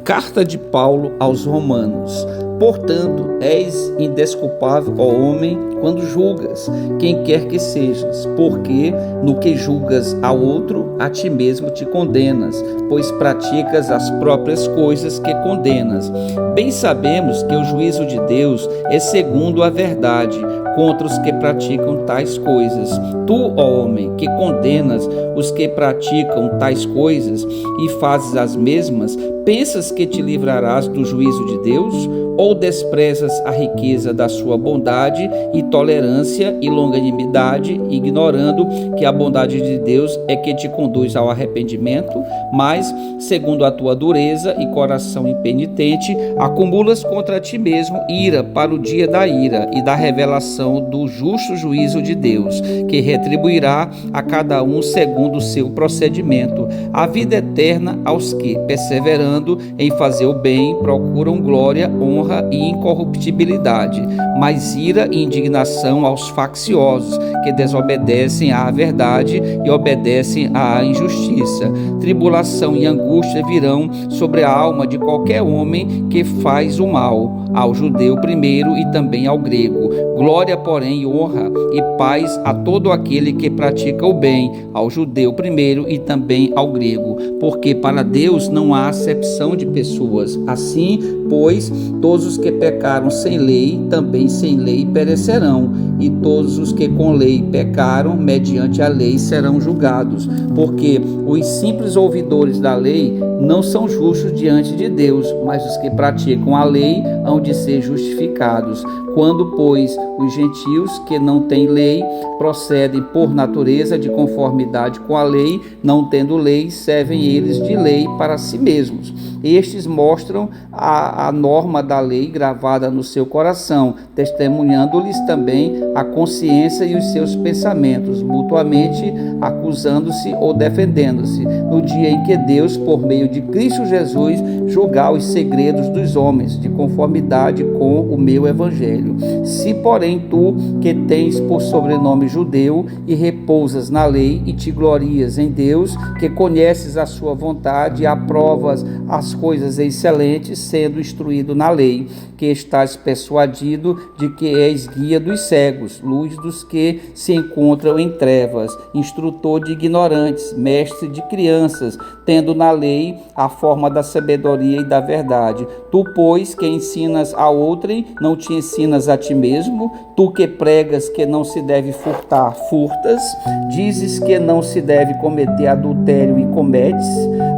Carta de Paulo aos Romanos. Portanto, és indesculpável, ó homem, quando julgas quem quer que sejas, porque no que julgas ao outro, a ti mesmo te condenas, pois praticas as próprias coisas que condenas. Bem sabemos que o juízo de Deus é segundo a verdade contra os que praticam tais coisas. Tu, ó homem, que condenas os que praticam tais coisas e fazes as mesmas, pensas que te livrarás do juízo de Deus? Ou desprezas a riqueza da sua bondade e tolerância e longanimidade, ignorando que a bondade de Deus é que te conduz ao arrependimento? Mas, segundo a tua dureza e coração impenitente, acumulas contra ti mesmo ira para o dia da ira e da revelação do justo juízo de Deus, que retribuirá a cada um segundo o seu procedimento, a vida eterna aos que, perseverando em fazer o bem, procuram glória, honra e incorruptibilidade, mas ira e indignação aos facciosos, que desobedecem à verdade e obedecem à injustiça. Tribulação e angústia virão sobre a alma de qualquer homem que faz o mal, ao judeu primeiro e também ao grego. Glória, porém, honra e paz a todo aquele que pratica o bem, ao judeu primeiro e também ao grego, porque para Deus não há acepção de pessoas. Assim, pois, todos os que pecaram sem lei, também sem lei perecerão, e todos os que com lei pecaram, mediante a lei serão julgados, porque os simples ouvidores da lei não são justos diante de Deus, mas os que praticam a lei hão de ser justificados. Quando, pois, os gentios que não têm lei procedem por natureza de conformidade com a lei, não tendo lei, servem eles de lei para si mesmos. Estes mostram a norma da lei gravada no seu coração, testemunhando-lhes também a consciência e os seus pensamentos, mutuamente acusando-se ou defendendo-se, no dia em que Deus, por meio de Cristo Jesus, julgar os segredos dos homens, de conformidade com o meu evangelho. Se, porém, tu, que tens por sobrenome judeu, e repousas na lei, e te glorias em Deus, que conheces a sua vontade e aprovas as coisas excelentes, sendo instruído na lei, que estás persuadido de que és guia dos cegos, luz dos que se encontram em trevas, instrutor de ignorantes, mestre de crianças, tendo na lei a forma da sabedoria e da verdade. Tu, pois, que ensinas a outrem, não te ensinas a ti mesmo? Tu que pregas que não se deve furtar, furtas? Dizes que não se deve cometer adultério e cometes?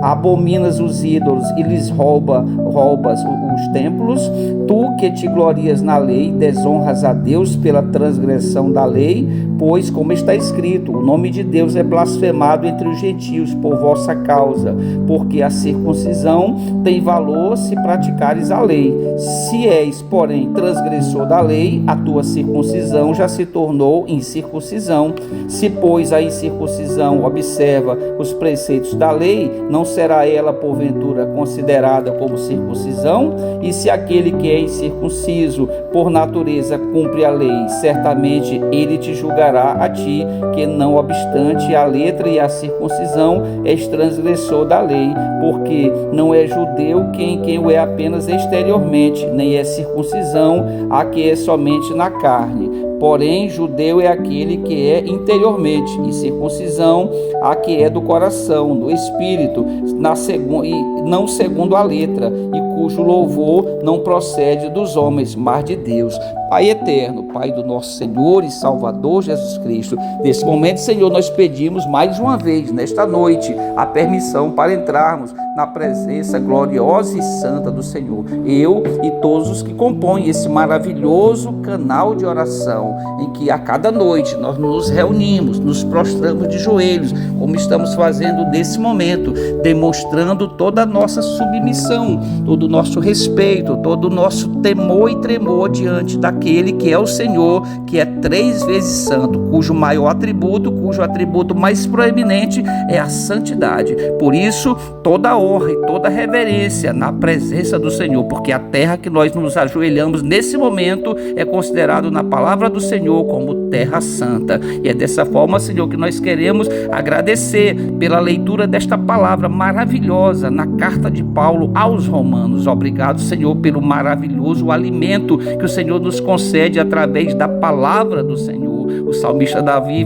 Abominas os ídolos e lhes roubas os templos? Tu que te glorias na lei, desonras a Deus pela transgressão da lei? Pois, como está escrito, o nome de Deus é blasfemado entre os gentios por vossa causa, porque a circuncisão tem valor se praticares a lei. Se és, porém, transgressor da lei, a tua circuncisão já se tornou incircuncisão. Se, pois, a incircuncisão observa os preceitos da lei, não será ela, porventura, considerada como circuncisão? E se aquele que é incircunciso, por natureza, cumpre a lei, certamente ele te julgará a ti, que não obstante a letra e a circuncisão, és transgressor da lei, porque não é judeu quem o é apenas exteriormente, nem é circuncisão a que é somente na carne. Porém, judeu é aquele que é interiormente, e circuncisão a que é do coração, do espírito, e não segundo a letra, e cujo louvor não procede dos homens, mas de Deus. Pai eterno, Pai do nosso Senhor e Salvador Jesus Cristo, nesse momento, Senhor, nós pedimos mais uma vez, nesta noite, a permissão para entrarmos na presença gloriosa e santa do Senhor. Eu e todos os que compõem esse maravilhoso canal de oração, em que a cada noite nós nos reunimos, nos prostramos de joelhos, como estamos fazendo nesse momento, demonstrando toda a nossa submissão, todo o nosso respeito, todo o nosso temor e tremor diante da aquele que é o Senhor, que é 3 vezes santo, cujo maior atributo, cujo atributo mais proeminente é a santidade. Por isso, toda honra e toda reverência na presença do Senhor, porque a terra que nós nos ajoelhamos nesse momento é considerado na palavra do Senhor como terra santa. E é dessa forma, Senhor, que nós queremos agradecer pela leitura desta palavra maravilhosa na carta de Paulo aos Romanos. Obrigado, Senhor, pelo maravilhoso alimento que o Senhor nos concede através da palavra do Senhor. O salmista Davi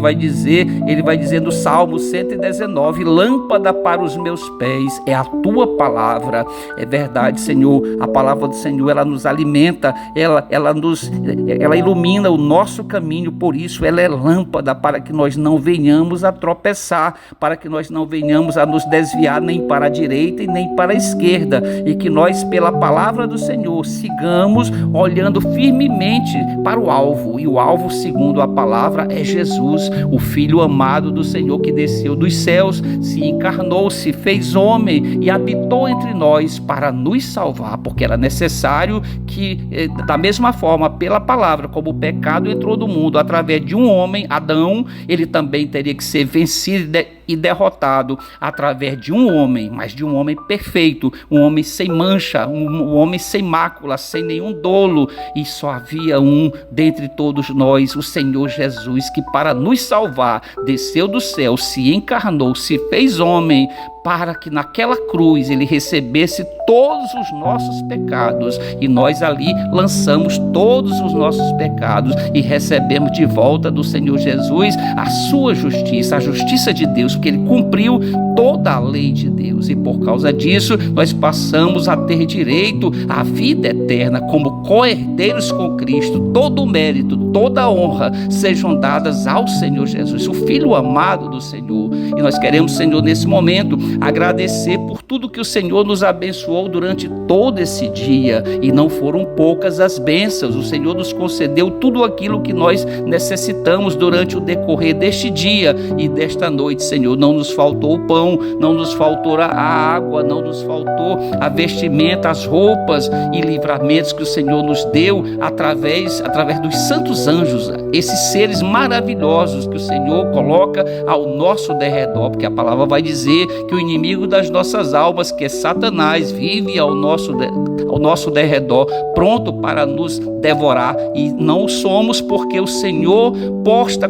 ele vai dizer no Salmo 119, lâmpada para os meus pés é a tua palavra. É verdade, Senhor, a palavra do Senhor, ela nos alimenta, ela ilumina o nosso caminho, por isso ela é lâmpada para que nós não venhamos a tropeçar, para que nós não venhamos a nos desviar nem para a direita e nem para a esquerda, e que nós, pela palavra do Senhor, sigamos olhando firmemente para o alvo, e o alvo, segundo a palavra, é Jesus, o Filho amado do Senhor, que desceu dos céus, se encarnou, se fez homem e habitou entre nós para nos salvar, porque era necessário que, da mesma forma, pela palavra, como o pecado entrou no mundo através de um homem, Adão, ele também teria que ser vencido e derrotado através de um homem, mas de um homem perfeito, um homem sem mancha, um homem sem mácula, sem nenhum dolo, e só havia um dentre todos nós, o Senhor Jesus, que para nos salvar desceu do céu, se encarnou, se fez homem, para que naquela cruz ele recebesse todos os nossos pecados, e nós ali lançamos todos os nossos pecados e recebemos de volta do Senhor Jesus a sua justiça, a justiça de Deus, porque ele cumpriu toda a lei de Deus, e por causa disso nós passamos a ter direito à vida eterna como co-herdeiros com Cristo. Todo o mérito, toda a honra sejam dadas ao Senhor Jesus, o Filho amado do Senhor. E nós queremos, Senhor, nesse momento agradecer por tudo que o Senhor nos abençoou durante todo esse dia, e não foram poucas as bênçãos. O Senhor nos concedeu tudo aquilo que nós necessitamos durante o decorrer deste dia e desta noite, Senhor. Não nos faltou o pão, não nos faltou a água, não nos faltou a vestimenta, as roupas e livramentos que o Senhor nos deu através dos santos anjos, esses seres maravilhosos que o Senhor coloca ao nosso derredor, porque a palavra vai dizer que o inimigo das nossas almas, que é Satanás, vive ao nosso derredor, pronto para nos devorar, e não somos, porque o Senhor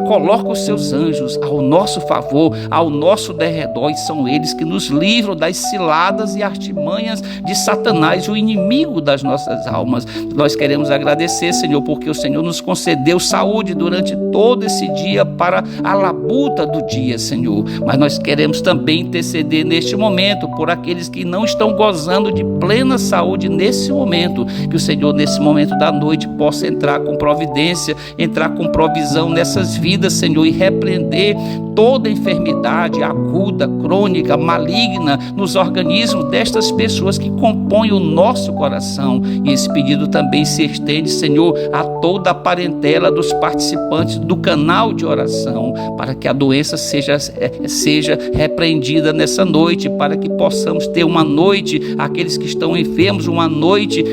coloca os seus anjos ao nosso favor, ao nosso derredor, e são eles que nos livram das ciladas e artimanhas de Satanás, o inimigo das nossas almas. Nós queremos agradecer, Senhor, porque o Senhor nos concedeu saúde durante todo esse dia para a labuta do dia, Senhor, mas nós queremos também interceder neste momento por aqueles que não estão gozando de plena saúde nesse momento, que o Senhor nesse momento da noite possa entrar com providência, entrar com provisão nessas vidas, Senhor, e repreender toda enfermidade aguda, crônica, maligna nos organismos destas pessoas que compõem o nosso coração. E esse pedido também se estende, Senhor, a toda a parentela dos participantes do canal de oração, para que a doença seja repreendida nessa noite, para que possamos ter uma noite, aqueles que estão enfermos, uma noite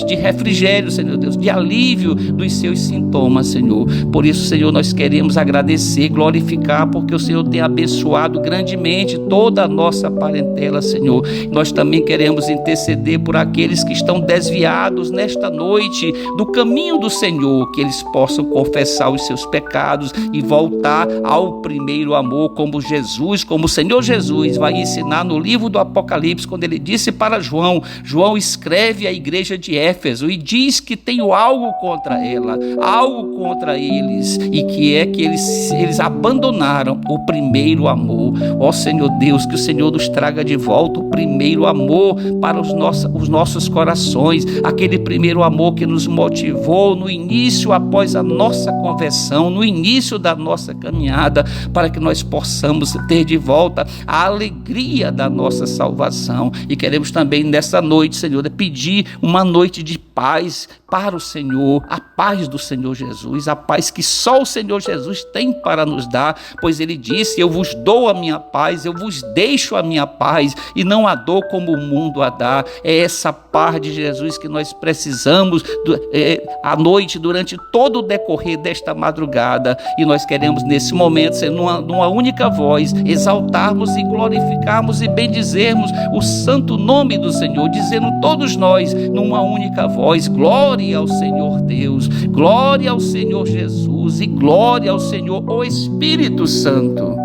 de refrigério, Senhor Deus, de alívio dos seus sintomas, Senhor. Por isso, Senhor, nós queremos agradecer, glorificar, porque o Senhor tem abençoado grandemente toda a nossa parentela, Senhor. Nós também queremos interceder por aqueles que estão desviados nesta noite do caminho do Senhor, que eles possam confessar os seus pecados e voltar ao primeiro amor, como o Senhor Jesus vai ensinar no livro do Apocalipse, quando ele disse para João escreve à igreja de Éfeso e diz que tenho algo contra ela, algo contra eles, e que é que eles abandonaram o primeiro amor. Ó Senhor Deus, que o Senhor nos traga de volta o primeiro amor para os nossos corações, aquele primeiro amor que nos motivou no início, após a nossa conversão, no início da nossa caminhada, para que nós possamos ter de volta a alegria da nossa salvação. E queremos também nessa noite, Senhor, pedir uma noite de paz para o Senhor, a paz do Senhor Jesus, a paz que só o Senhor Jesus tem para nos dar, pois ele disse: eu vos dou a minha paz, eu vos deixo a minha paz, e não a dou como o mundo a dá. É essa paz de Jesus que nós precisamos à noite, durante todo o decorrer desta madrugada, e nós queremos nesse momento ser numa única voz, exaltarmos e glorificarmos e bendizermos o santo nome do Senhor, dizendo todos nós numa única voz: glória ao Senhor Deus, glória ao Senhor Jesus e glória ao Senhor o Espírito Santo.